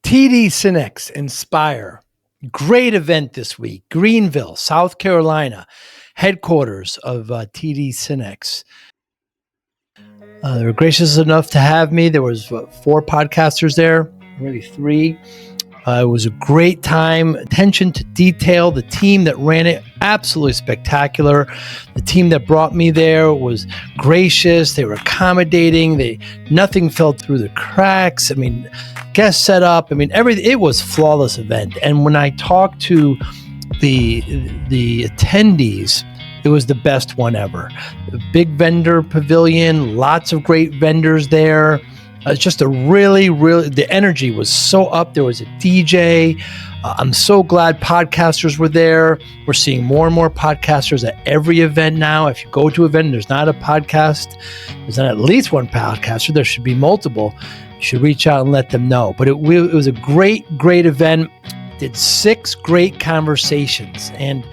TD Synnex Inspire. Great event this week. Greenville, South Carolina, headquarters of TD Synnex. They were gracious enough to have me. There was 4 podcasters there, maybe 3. It was a great time. Attention to detail. The team that ran it, absolutely spectacular. The team that brought me there was gracious. They were accommodating. Nothing fell through the cracks. Guest setup. Everything. It was a flawless event. And when I talked to the attendees, it was the best one ever. The big vendor pavilion, lots of great vendors there. It's just a really, the energy was so up. There was a DJ. I'm so glad podcasters were there. We're seeing more and more podcasters at every event now. If you go to an event and there's not a podcast, there's not at least one podcaster, there should be multiple. You should reach out and let them know. But it was a great event. Did 6 great conversations. And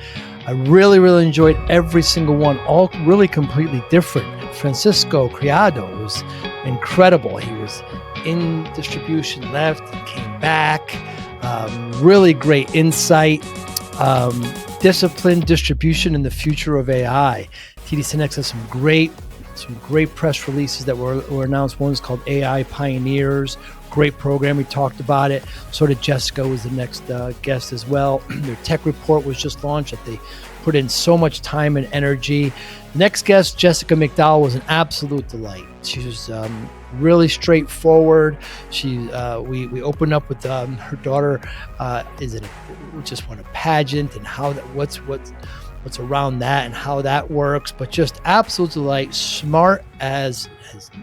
I really, enjoyed every single one, all really completely different. Francisco Criado was incredible. He was in distribution, left, and came back. Really great insight. Discipline, distribution, and the future of AI. TD Synnex has some great press releases that were announced. One is called AI Pioneers. Great program. We talked about it. So did Jessica, was the next guest as well. Their tech report was just launched that they put in so much time and energy. Next guest, Jessica McDowell, was an absolute delight. She was really straightforward. We opened up with her daughter just won a pageant and how that what's around that and how that works, but just absolute delight. Smart as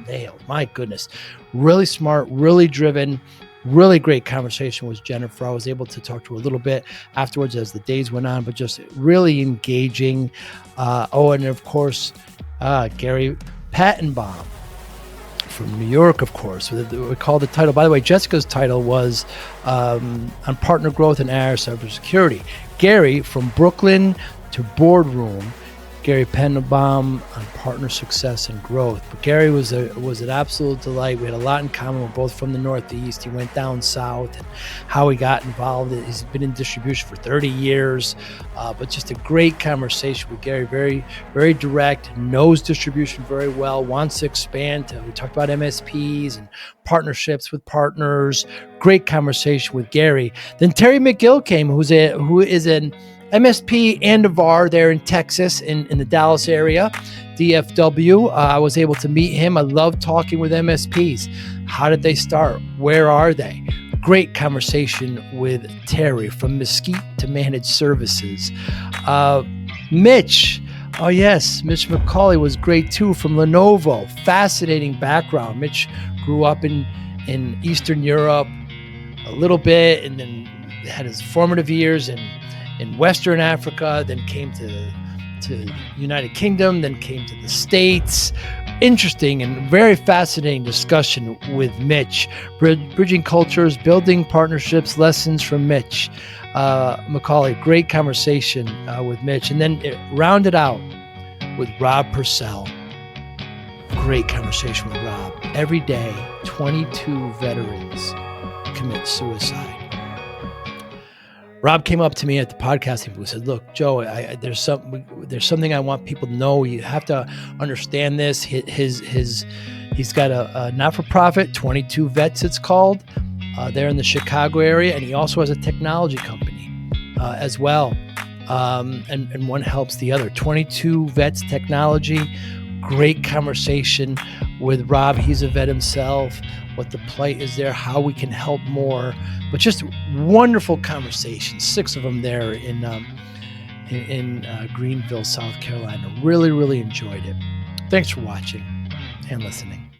nailed. My goodness. Really smart, really driven, really great conversation with Jennifer. I was able to talk to her a little bit afterwards as the days went on, but just really engaging. And of course, Gary Pattenbaum from New York, of course. We call the title. By the way, Jessica's title was on partner growth and AI cybersecurity. Gary from Brooklyn to boardroom. Gary Pattenbaum on partner success and growth. But Gary was an absolute delight. We had a lot in common. We're both from the Northeast. He went down south and how he got involved. He's been in distribution for 30 years, but just a great conversation with Gary. Very, very direct, knows distribution very well, wants to expand. We talked about MSPs and partnerships with partners. Great conversation with Gary. Then Terry McGill came, who is an MSP and a VAR there in Texas, in the Dallas area, DFW. I was able to meet him. I love talking with MSPs. How did they start? Where are they? Great conversation with Terry from Mesquite to Managed Services. Mitch. Oh yes, Mitch McCauley was great too, from Lenovo. Fascinating background. Mitch grew up in Eastern Europe a little bit, and then had his formative years in Western Africa, then came to United Kingdom, then came to the States. Interesting and very fascinating discussion with Mitch. Bridging cultures, building partnerships, lessons from Mitch McCauley. Great conversation with Mitch. And then it rounded out with Rob Purcell. Great conversation with Rob. Every day, 22 veterans commit suicide. Rob came up to me at the podcasting booth and said, "Look, Joe, there's something I want people to know. You have to understand this. He's got a not-for-profit, 22 Vets it's called, there in the Chicago area, and he also has a technology company as well. And one helps the other. 22 Vets Technology." Great conversation with Rob. He's a vet himself. What the plight is there, how we can help more, but just wonderful conversations. 6 of them there in Greenville, South Carolina. Really enjoyed it. Thanks for watching and listening.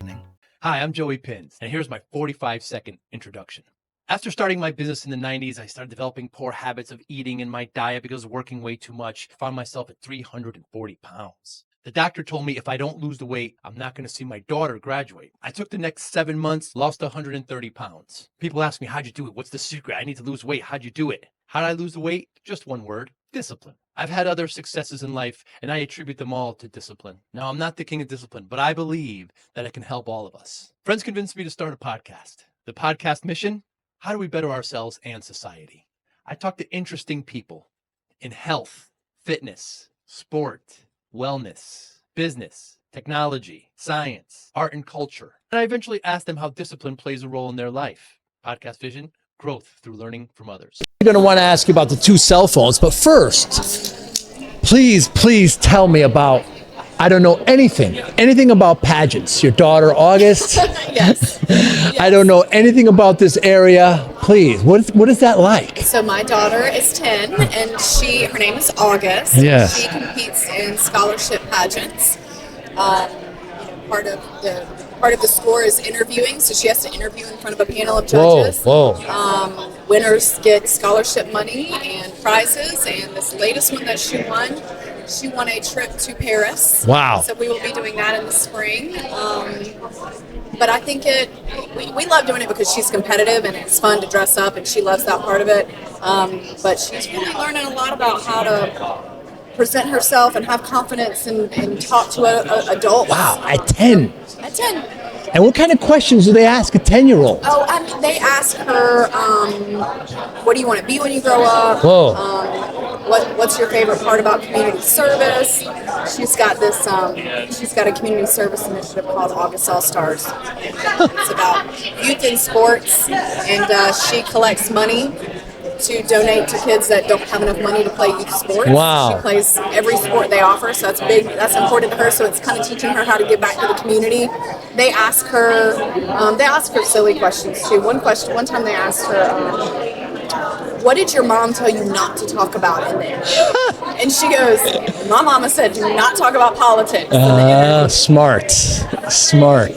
Hi, I'm Joey Pinz, and here's my 45-second introduction. After starting my business in the 90s, I started developing poor habits of eating in my diet because of working way too much. I found myself at 340 pounds. The doctor told me if I don't lose the weight, I'm not going to see my daughter graduate. I took the next 7 months, lost 130 pounds. People ask me, how'd you do it? What's the secret? I need to lose weight. How'd you do it? How'd I lose the weight? Just one word: discipline. I've had other successes in life, and I attribute them all to discipline. Now, I'm not the king of discipline, but I believe that it can help all of us. Friends convinced me to start a podcast. The podcast mission: how do we better ourselves and society? I talk to interesting people in health, fitness, sport, wellness, business, technology, science, art, and culture. And I eventually ask them how discipline plays a role in their life. Podcast Vision, growth through learning from others. I'm going to want to ask you about the 2 cell phones, but first, please tell me about, I don't know anything about pageants. Your daughter, August? Yes. I don't know anything about this area. Please, what is that like? So my daughter is 10, and her name is August. Yes. She competes in scholarship pageants. Part of the score is interviewing, so she has to interview in front of a panel of judges. Whoa. Winners get scholarship money and prizes, and this latest one that she won a trip to Paris. Wow. So we will be doing that in the spring. But I think we love doing it because she's competitive and it's fun to dress up, and she loves that part of it. But she's really learning a lot about how to present herself and have confidence and talk to adults. Wow, at 10. At 10. And what kind of questions do they ask a 10-year-old? Oh, they ask her, what do you want to be when you grow up? Whoa. What's your favorite part about community service? She's got a community service initiative called August All Stars. It's about youth in sports, and she collects money to donate to kids that don't have enough money to play youth sports. Wow. She plays every sport they offer, so that's important to her. So it's kind of teaching her how to give back to the community. They ask her silly questions too. One time they asked her, what did your mom tell you not to talk about in there? And she goes, my mama said, do not talk about politics. Smart.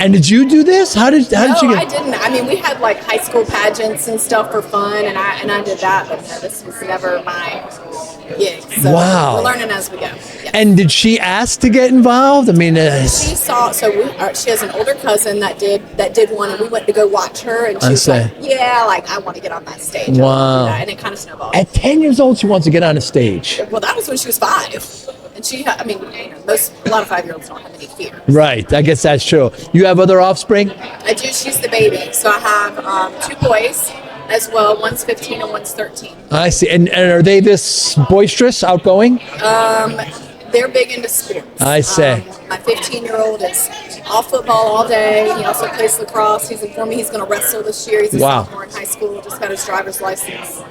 And did you do this? How did you get? No, I didn't. I mean, we had like high school pageants and stuff for fun, and I did that, but no, this was never my gig. So wow. We're learning as we go. Yes. And did she ask to get involved? I mean, she saw. So she has an older cousin that did one, and we went to go watch her, and she was like, "Yeah, like I want to get on that stage." Wow. And it kind of snowballed. At 10 years old, she wants to get on a stage. Well, that was when she was 5. And a lot of 5-year-olds don't have any fear. Right, I guess that's true. You have other offspring? I do. She's the baby. So I have 2 boys as well. One's 15 and one's 13. I see. And are they this boisterous, outgoing? They're big into sports. I see. My 15-year-old is all football all day. He also plays lacrosse. He's informed me he's going to wrestle this year. He's a sophomore in high school. Just got his driver's license.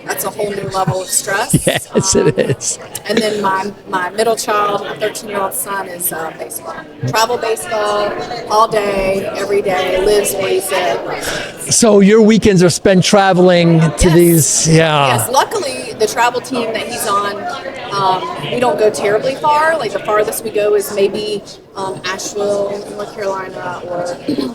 That's a whole new level of stress. Yes, it is. And then my middle child, my 13-year-old son, is baseball. Travel baseball all day, every day, lives, breathes it. So your weekends are spent traveling to these, Yes, luckily the travel team that he's on, we don't go terribly far. Like the farthest we go is maybe Asheville, North Carolina, or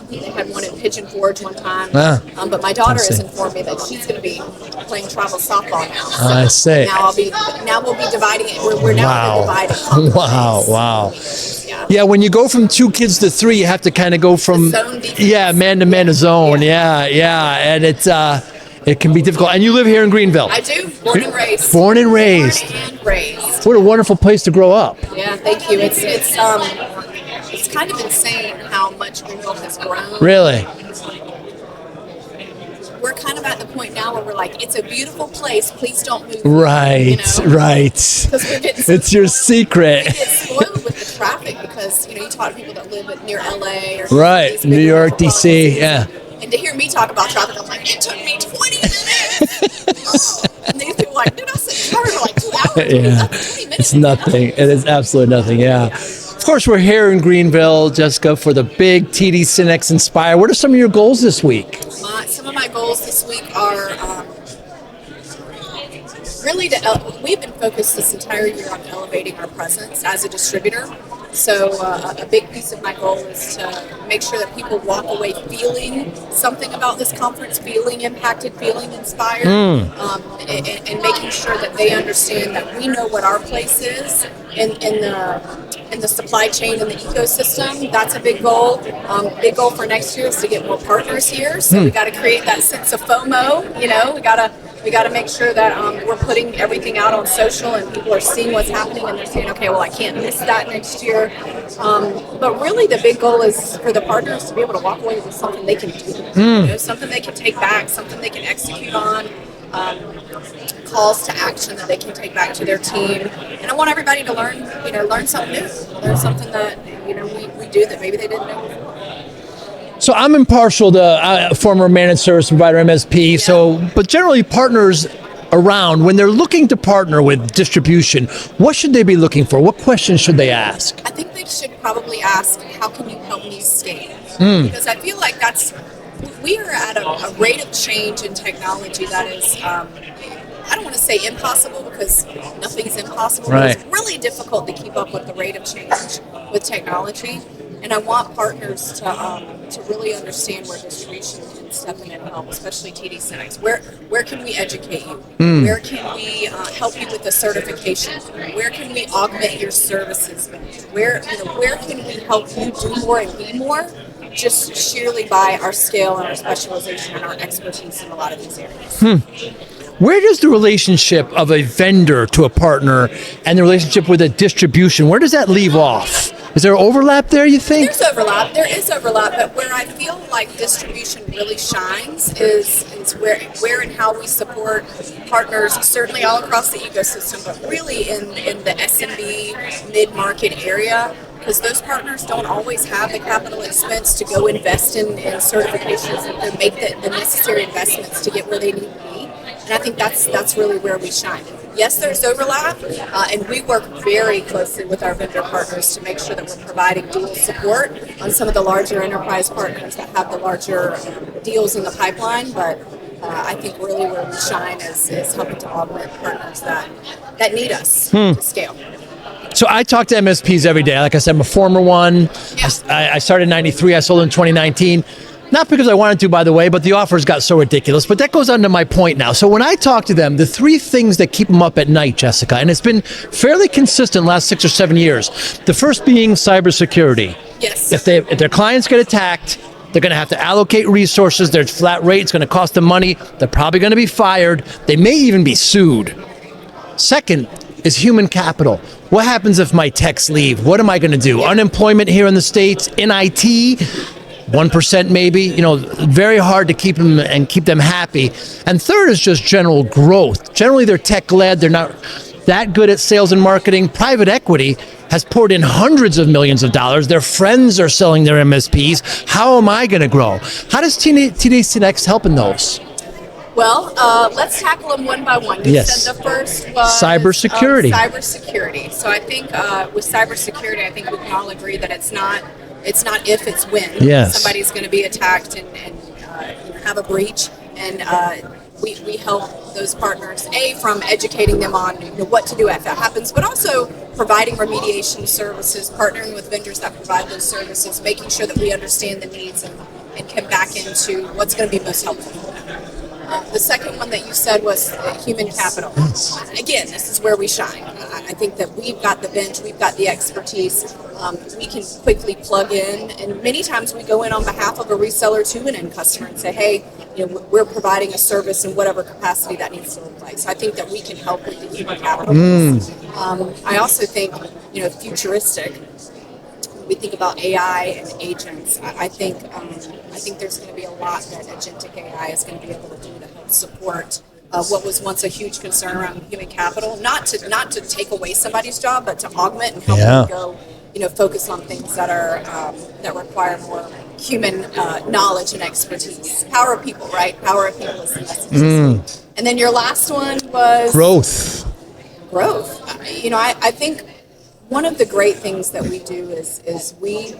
they had one in Pigeon Forge one time. But my daughter has informed me that she's going to be playing travel softball now. So I see. Now we'll be dividing it. We're now dividing. Wow. Yeah, when you go from 2 kids to 3, you have to kind of go from man to man to zone. Yeah, and it can be difficult. And you live here in Greenville. I do. Born and raised. Born and raised. What a wonderful place to grow up. Yeah, thank you. It's kind of insane how much Greenville has grown. Really? We're kind of at the point now where we're like, it's a beautiful place. Please don't move. Right. It's your secret. We get spoiled with the traffic because you talk to people that live near LA or New York, DC. Yeah. And to hear me talk about traffic, I'm like, it took me 20 minutes. And these people are like, dude, I said traffic for like 2 hours. Yeah. 20 minutes. It's nothing. It is absolutely nothing. Yeah. Of course, we're here in Greenville, Jessica, for the big TD Synnex Inspire. What are some of your goals this week? Some of my goals this week are really we've been focused this entire year on elevating our presence as a distributor. So a big piece of my goal is to make sure that people walk away feeling something about this conference, feeling impacted, feeling inspired, and making sure that they understand that we know what our place is in the supply chain and the ecosystem. That's a big goal. Big goal for next year is to get more partners here. So we got to create that sense of FOMO. We got to We got to make sure that we're putting everything out on social and people are seeing what's happening and they're saying, okay, well, I can't miss that next year. But really the big goal is for the partners to be able to walk away with something they can do, something they can take back, something they can execute on, calls to action that they can take back to their team. And I want everybody to learn something new, learn something that, we do that maybe they didn't know before. So I'm impartial to former managed service provider MSP. But generally partners around, when they're looking to partner with distribution, what should they be looking for? What questions should they ask? I think they should probably ask, how can you help me scale? Because I feel like we are at a rate of change in technology that is, I don't want to say impossible because nothing's impossible, right. But it's really difficult to keep up with the rate of change with technology. And I want partners to really understand where distribution can step in and help, especially TD Synnex. Where can we educate you? Where can we help you with the certification? Where can we augment your services? Where can we help you do more and be more? Just sheerly by our scale and our specialization and our expertise in a lot of these areas. Where does the relationship of a vendor to a partner and the relationship with a distribution, where does that leave off? Is there overlap there, you think? There's overlap. There is overlap, but where I feel like distribution really shines is where and how we support partners, certainly all across the ecosystem, but really in the SMB mid-market area, because those partners don't always have the capital expense to go invest in certifications and make the necessary investments to get where they need to be. And I think that's really where we shine. Yes, there's overlap, and we work very closely with our vendor partners to make sure that we're providing dual support on some of the larger enterprise partners that have the larger deals in the pipeline. But I think really where we shine is helping to augment partners that need us to scale. So I talk to MSPs every day. Like I said, I'm a former one. Yeah. I started in 93. I sold in 2019. Not because I wanted to, by the way, but the offers got so ridiculous. But that goes on to my point now. So when I talk to them, the three things that keep them up at night, Jessica, and it's been fairly consistent last 6 or 7 years. The first being cybersecurity. Yes. If their clients get attacked, they're going to have to allocate resources. Their flat rate is going to cost them money. They're probably going to be fired. They may even be sued. Second is human capital. What happens if my techs leave? What am I going to do? Unemployment here in the States, in IT, 1% maybe, very hard to keep them happy. And third is just general growth. Generally, they're tech-led. They're not that good at sales and marketing. Private equity has poured in hundreds of millions of dollars. Their friends are selling their MSPs. How am I going to grow? How does TD Synnex help in those? Well, let's tackle them one by one. You said the first was cybersecurity. Cybersecurity. So I think with cybersecurity, I think we can all agree that it's not if, it's when somebody's going to be attacked and have a breach. And we help those partners, from educating them on what to do if that happens, but also providing remediation services, partnering with vendors that provide those services, making sure that we understand the needs and can back into what's going to be most helpful for them. The second one that you said was human capital. Again, this is where we shine. I think that we've got the bench, we've got the expertise. We can quickly plug in, and many times we go in on behalf of a reseller to an end customer and say, hey, we're providing a service in whatever capacity that needs to look like. So I think that we can help with the human capital. I also think, futuristic. We think about AI and agents. I think there's going to be a lot that agentic AI is going to be able to do to help support what was once a huge concern around human capital. Not to take away somebody's job, but to augment and help them go, focus on things that are that require more human knowledge and expertise. Power of people, right? Power of people is the message. And then your last one was growth. I think one of the great things that we do is we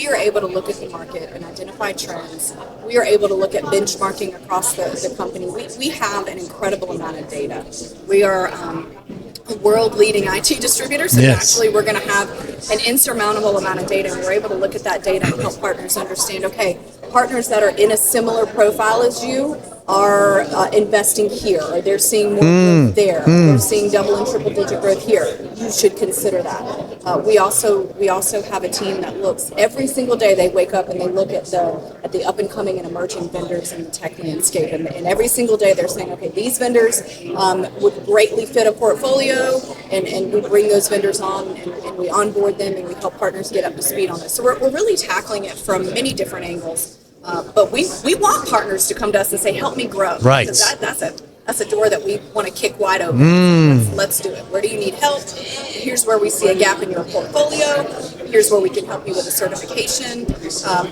are able to look at the market and identify trends. We are able to look at benchmarking across the company. We have an incredible amount of data. We are a world-leading IT distributor, so naturally we're going to have an insurmountable amount of data, and we're able to look at that data and help partners understand, okay, partners that are in a similar profile as you are investing here, or they're seeing more growth there, they're seeing double and triple digit growth here, you should consider that. We also have a team that looks every single day. They wake up and they look at the up and coming and emerging vendors in the tech landscape, and every single day they're saying, okay, these vendors would greatly fit a portfolio, and we bring those vendors on and we onboard them and we help partners get up to speed on this. So we're really tackling it from many different angles. But we want partners to come to us and say, help me grow. Right. Because that's a door that we want to kick wide open. Let's do it. Where do you need help? Here's where we see a gap in your portfolio. Here's where we can help you with a certification.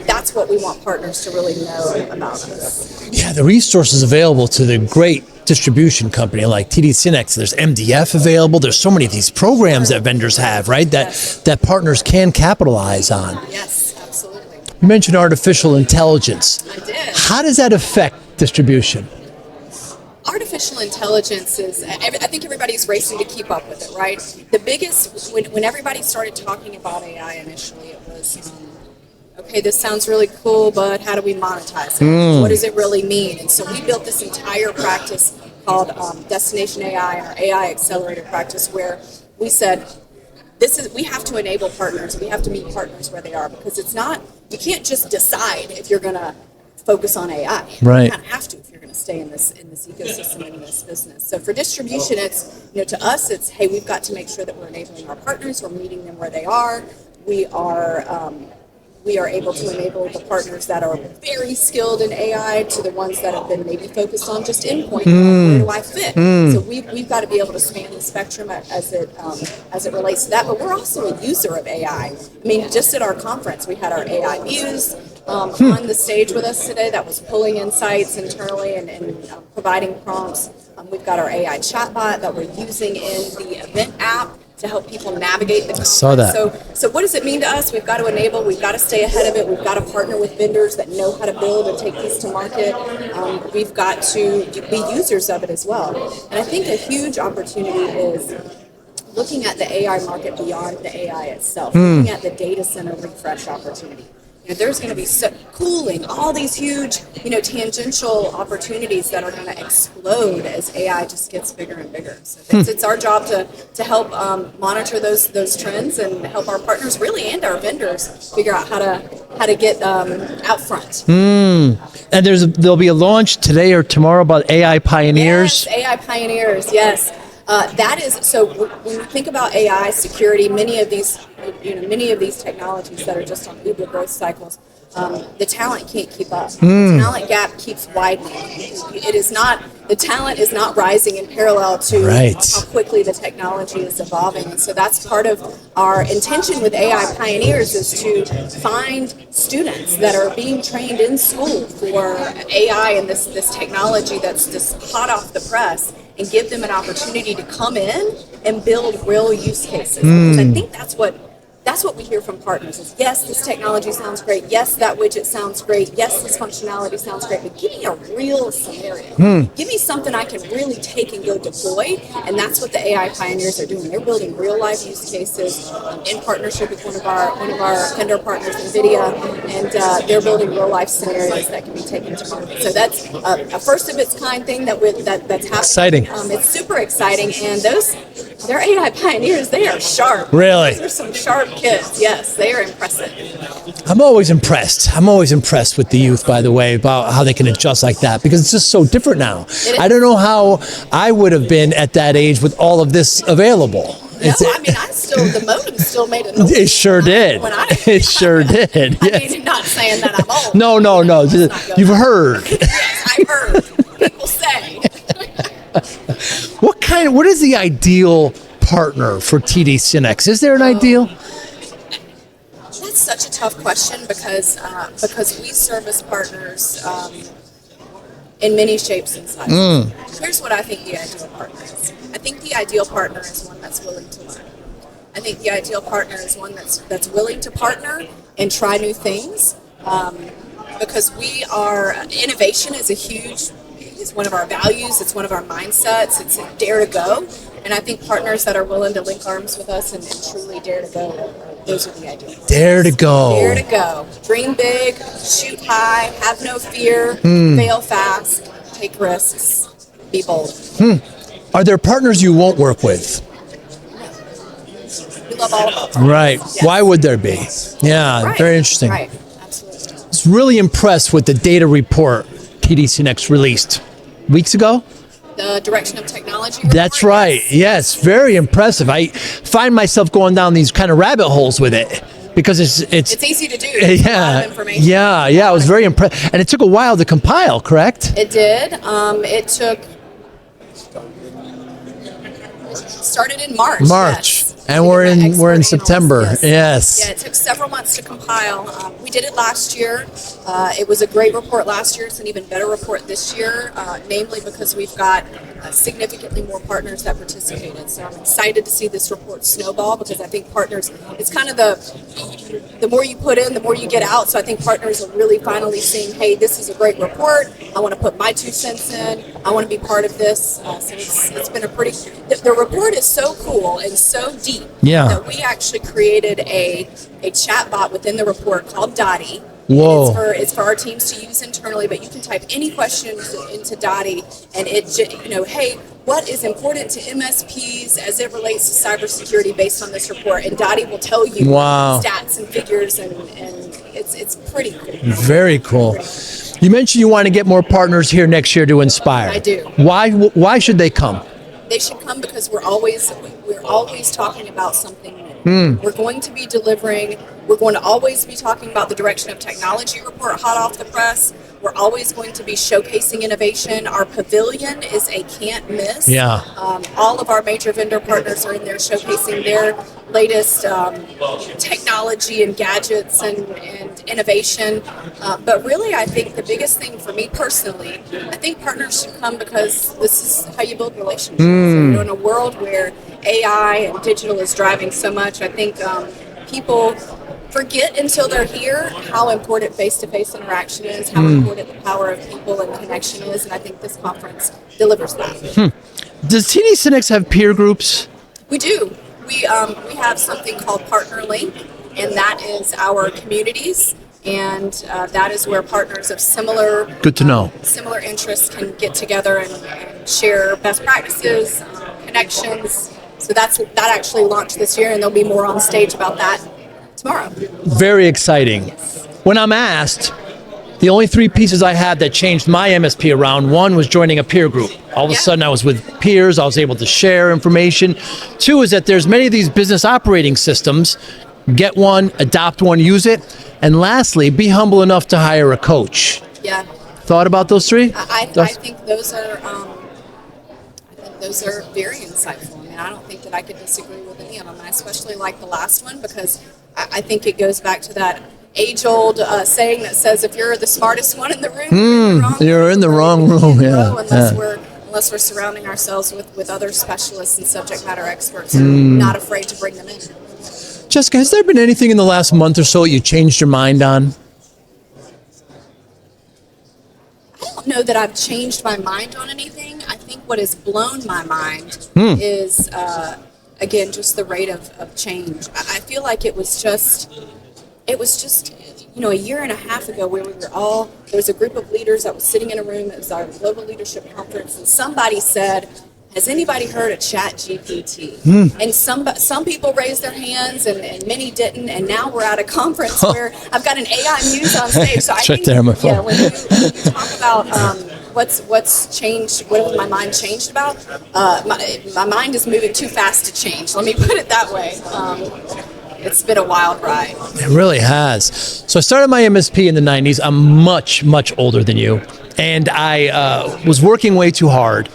That's what we want partners to really know about us. Yeah, the resources available to the great distribution company like TD Synnex. There's MDF available. There's so many of these programs that vendors have, right? That partners can capitalize on. Yes, absolutely. You mentioned artificial intelligence. I did. How does that affect distribution? Artificial intelligence is, I think everybody's racing to keep up with it, right? The biggest, when everybody started talking about AI initially, it was, okay, this sounds really cool, but how do we monetize it? What does it really mean? And so we built this entire practice called Destination AI, our AI accelerator practice, where we said, we have to enable partners. We have to meet partners where they are, because it's not, you can't just decide if you're going to focus on AI. Right. You kind of have to if you're going to stay in this ecosystem and in this business. So for distribution, it's, to us, it's, hey, we've got to make sure that we're enabling our partners, we're meeting them where they are. We are able to enable the partners that are very skilled in AI to the ones that have been maybe focused on just endpoint. Where do I fit? So we've got to be able to span the spectrum as it relates to that. But we're also a user of AI. I mean, just at our conference, we had our AI Muse on the stage with us today that was pulling insights internally and providing prompts. We've got our AI chatbot that we're using in the event app to help people navigate the conference. I saw that. So what does it mean to us? We've got to enable, we've got to stay ahead of it, we've got to partner with vendors that know how to build and take these to market. We've got to be users of it as well. And I think a huge opportunity is looking at the AI market beyond the AI itself, looking at the data center refresh opportunity. There's going to be cooling, all these huge, tangential opportunities that are going to explode as AI just gets bigger and bigger. So it's our job to help monitor those trends and help our partners really and our vendors figure out how to get out front. And there'll be a launch today or tomorrow about AI Pioneers. Yes, AI Pioneers, yes. That is, so when you think about AI security, many of these technologies that are just on uber growth cycles, the talent can't keep up. The talent gap keeps widening. The talent is not rising in parallel to how quickly the technology is evolving. And so that's part of our intention with AI Pioneers, is to find students that are being trained in school for AI and this technology that's just hot off the press, and give them an opportunity to come in and build real use cases. Because I think that's what we hear from partners is, yes, this technology sounds great. Yes, that widget sounds great. Yes, this functionality sounds great. But give me a real scenario. Give me something I can really take and go deploy. And that's what the AI Pioneers are doing. They're building real life use cases in partnership with one of our vendor partners, NVIDIA, and they're building real life scenarios that can be taken to market. So that's a first of its kind thing that's happening. Exciting. It's super exciting, and they're AI Pioneers. They are sharp. Really? Those are some sharp kids. Yes, they are impressive. I'm always impressed with the youth, by the way, about how they can adjust like that, because it's just so different now. I don't know how I would have been at that age with all of this available. The modem still made a noise. It sure did. It sure did. Yes. I mean, not saying that I'm old. No. You've heard. Yes, I heard. People say. What is the ideal partner for TD Synnex? Is there an ideal? That's such a tough question because we service partners in many shapes and sizes. Here's what I think the ideal partner is. I think the ideal partner is one that's willing to learn. I think the ideal partner is one that's willing to partner and try new things, because innovation is one of our values. It's one of our mindsets. It's a dare to go. And I think partners that are willing to link arms with us and truly dare to go, those are the ideal partners. Dare to go. Dare to go. Dream big, shoot high, have no fear, fail fast. take risks, be bold. Are there partners you won't work with? We love all of them. Right. Yes. Why would there be? Yeah, Right. very interesting. Right, absolutely. I was really impressed with the data report TD Synnex released weeks ago. The direction of technology report. That's right. Yes, very impressive. I find myself going down these kind of rabbit holes with it because It's easy to do. It's a lot of information. Yeah. I was very impressed, and it took a while to compile. Correct? It did. It started in March. Yes. And We we're did the in expert September. analysis, Yes. Yeah, it took several months to compile. We did it last year. It was a great report last year. It's an even better report this year, namely because we've got significantly more partners that participated. So I'm excited to see this report snowball because I think partners, it's kind of the more you put in, the more you get out. So I think partners are really finally seeing, hey, this is a great report. I want to put my 2 cents in. I want to be part of this. So it's been a pretty, the report is so cool and so deep that we actually created a chat bot within the report called Dottie. Whoa. It's for our teams to use internally, but you can type any questions into Dottie and hey, what is important to MSPs as it relates to cybersecurity based on this report? And Dottie will tell you stats and figures, and it's pretty cool. Very cool. You mentioned you want to get more partners here next year to Inspire. I do. Why should they come? They should come because we're always talking about something new. We're going to be delivering. We're going to always be talking about the direction of technology report hot off the press. We're always going to be showcasing innovation. Our pavilion is a can't miss. Yeah. All of our major vendor partners are in there showcasing their latest technology and gadgets and innovation. But really, I think the biggest thing for me personally, I think partners should come because this is how you build relationships. In a world where AI and digital is driving so much, I think people forget until they're here how important face-to-face interaction is, how important the power of people and connection is, and I think this conference delivers that. Does TD Synnex have peer groups? We do. We have something called Partner Link, and that is our communities, and that is where partners of similar similar interests can get together and share best practices, connections. So that actually launched this year, and there'll be more on stage about that tomorrow. Very exciting. When I'm asked, the only 3 pieces I had that changed my MSP around, 1 was joining a peer group. All of a sudden I was with peers, I was able to share information. 2 is that there's many of these business operating systems. Get one, adopt one, use it. And lastly, be humble enough to hire a coach. Yeah. Thought about those 3? I think those are very insightful. I mean, I don't think that I could disagree with any of them. I especially like the last one because I think it goes back to that age-old saying that says, if you're the smartest one in the room, you're in the wrong room. Unless we're surrounding ourselves with other specialists and subject matter experts who are not afraid to bring them in. Jessica, has there been anything in the last month or so you changed your mind on? I don't know that I've changed my mind on anything. I think what has blown my mind is, again, just the rate of change. I feel like it was just, a year and a half ago where there was a group of leaders that was sitting in a room. It was our global leadership conference, and somebody said, has anybody heard of ChatGPT? And some people raised their hands and many didn't, and now we're at a conference where I've got an AI muse on stage. So I think, there on my phone. when you talk about what's changed, what my mind changed about, my mind is moving too fast to change. Let me put it that way. It's been a wild ride. It really has. So I started my MSP in the 90s. I'm much, much older than you. And I was working way too hard.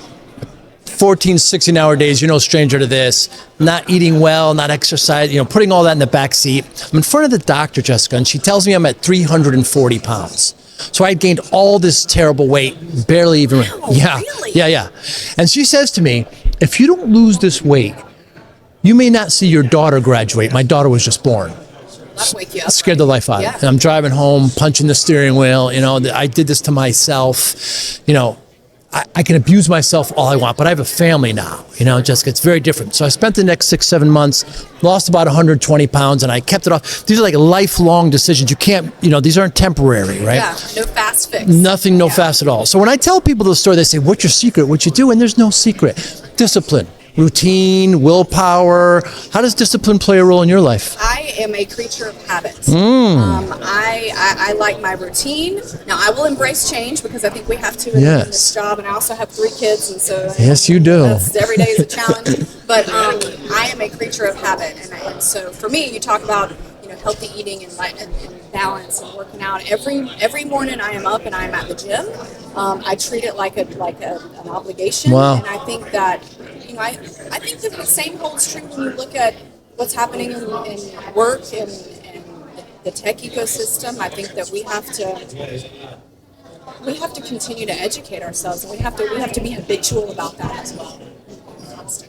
14, 16-hour days, you're no stranger to this. Not eating well, not exercise, putting all that in the back seat. I'm in front of the doctor, Jessica, and she tells me I'm at 340 pounds. So I gained all this terrible weight, barely even. Really? Yeah. And she says to me, if you don't lose this weight, you may not see your daughter graduate. My daughter was just born. That'll wake you up. Scared the life out of me. And I'm driving home, punching the steering wheel. I did this to myself. I can abuse myself all I want, but I have a family now, Jessica, it's very different. So I spent the next 6-7 months, lost about 120 pounds, and I kept it off. These are like lifelong decisions. You can't, these aren't temporary, right? Yeah, no fast fix. Nothing, no fast at all. So when I tell people the story, they say, what's your secret? What you do? And there's no secret. Discipline, routine, willpower. How does discipline play a role in your life? I am a creature of habits. I like my routine. Now, I will embrace change because I think we have to in this job. And I also have 3 kids, and so yes, you do. Every day is a challenge. But I am a creature of habit, and so for me, you talk about healthy eating and balance and working out. Every morning I am up and I am at the gym. I treat it like an obligation. Wow. And I think that I think that the same holds true when you look at what's happening in work and the tech ecosystem. I think that we have to continue to educate ourselves, and we have to be habitual about that as well.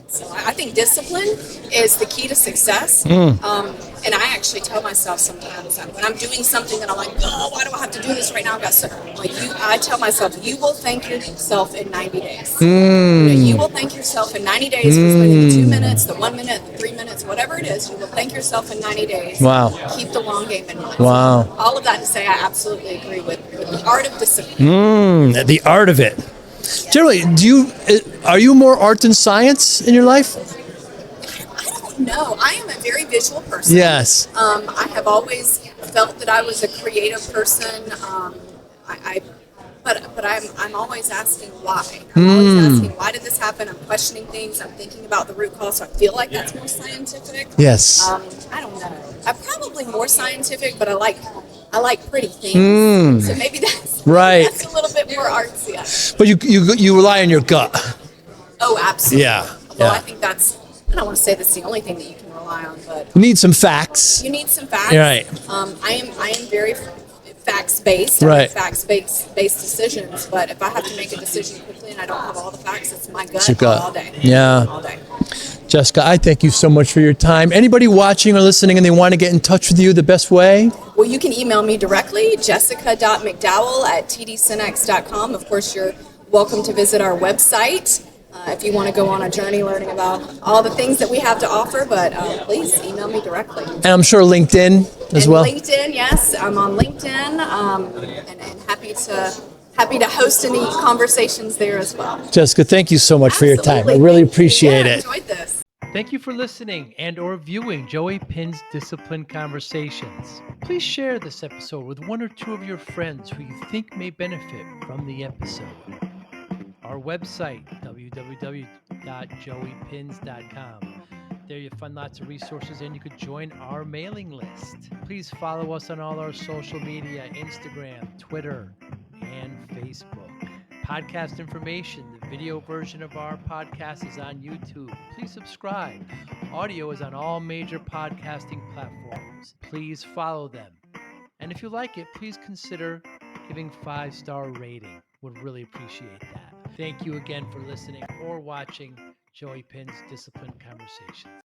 So I think discipline is the key to success. And I actually tell myself sometimes that when I'm doing something that I'm like, oh, why do I have to do this right now? I tell myself, you will thank yourself in 90 days. You will thank yourself in 90 days for spending the 2 minutes, the 1 minute, the 3 minutes, whatever it is. You will thank yourself in 90 days. Wow. Keep the long game in mind. Wow. So all of that to say, I absolutely agree with the art of discipline. The art of it. Yeah. Generally, are you more art than science in your life? No, I am a very visual person. Yes. I have always felt that I was a creative person. But I'm always asking why. I'm always asking, why did this happen? I'm questioning things. I'm thinking about the root cause. So I feel like that's more scientific. Yes. I don't know. I'm probably more scientific, but I like pretty things. So maybe that's right. That's a little bit more artsy. But you rely on your gut. Oh, absolutely. Yeah. Although I think that's, I don't want to say that's the only thing that you can rely on, but you need some facts. You need some facts. Right. I am very facts-based. I make facts-based decisions, but if I have to make a decision quickly and I don't have all the facts, it's my gut all day. Yeah. All day. Jessica, I thank you so much for your time. Anybody watching or listening and they want to get in touch with you, the best way? Well, you can email me directly, jessica.mcdowell@tdsynnex.com. Of course, you're welcome to visit our website if you want to go on a journey learning about all the things that we have to offer, but please email me directly. And I'm sure LinkedIn as well? LinkedIn, yes. I'm on LinkedIn and happy to host any conversations there as well. Jessica, thank you so much for your time. I really appreciate it. I enjoyed this. Thank you for listening and or viewing Joey Pinz Discipline Conversations. Please share this episode with 1 or 2 of your friends who you think may benefit from the episode. Our website, www.joeypinz.com. There you'll find lots of resources and you could join our mailing list. Please follow us on all our social media, Instagram, Twitter, and Facebook. Podcast information, the video version of our podcast is on YouTube. Please subscribe. Audio is on all major podcasting platforms. Please follow them. And if you like it, please consider giving 5-star rating. Would really appreciate that. Thank you again for listening or watching Joey Pinz Discipline Conversations.